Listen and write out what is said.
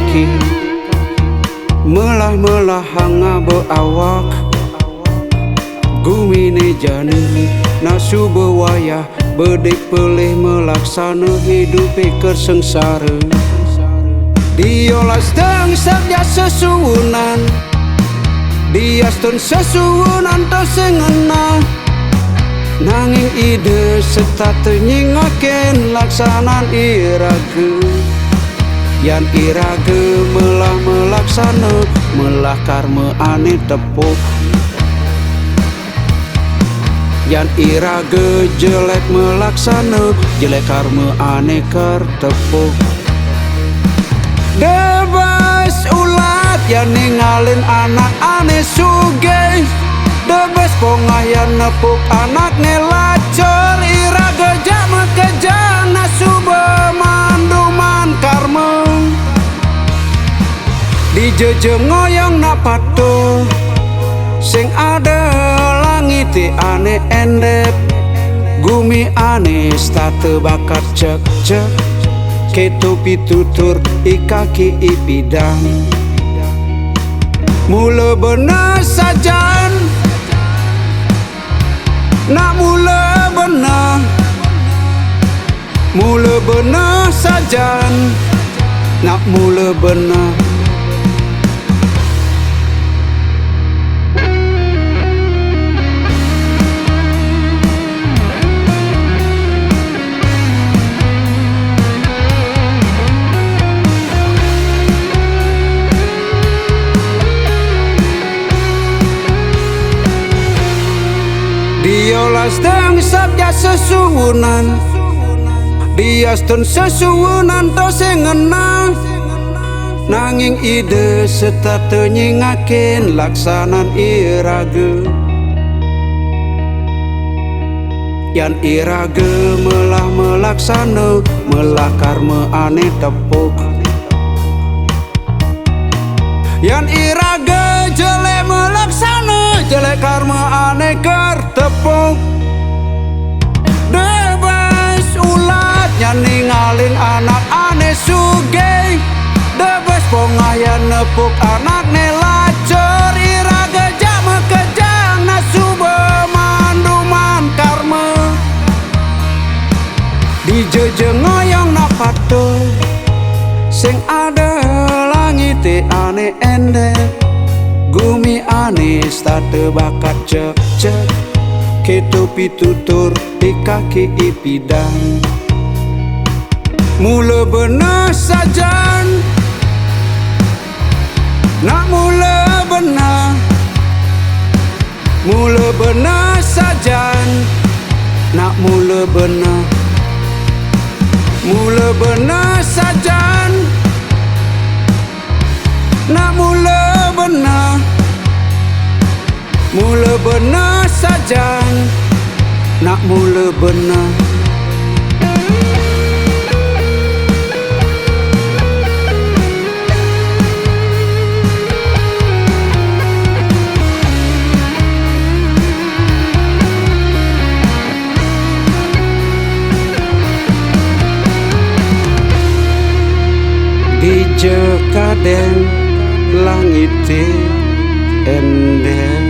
kaki melah-melah hanga beawak gumine jani nasu bewayah bedik pelih melaksana hidup kersengsara diolas deng sabda sesuwunan diastun sesuwunan to sengena nanging ide serta tenyingaken laksanan irage yan irage melah melaksana melah karma ane tepuk yan irage jelek melaksana jelek karma ane kertepuk debes ulat yan ningalin anak ane sugih debes pongah yan nepuk anak nelacor irage jama kejang nasuba manduman karma dijejeng ngoyong nak patuh sing ada langit ane endep gumi ane state bakar cek cek ketu pitutur ikaki ipidang mula bener sajan nak mula bener sajan nak mula bener diolas deng sabda sesuwunan diastun sesuwunan to sengena nanging ide serta tenyingaken laksanan irage yan irage melah melaksana melah karma ane tepuk yan irage jelek melaksana jelek karma ane kertepuk debes ulat yan ningalin anak ane sugih debes pongah yan nepuk anak nelacor irage jama kejang nasuba manduman karma dijejeng ngoyong nak patuh sing ada langit ane endek gumi ane state bakat cek cek ketu pitutur di kaki ipidang mula bener sajan nak mula bener sajan nak mula bener sajan nak mula bener sajan nak mula bener di jekaden langit endek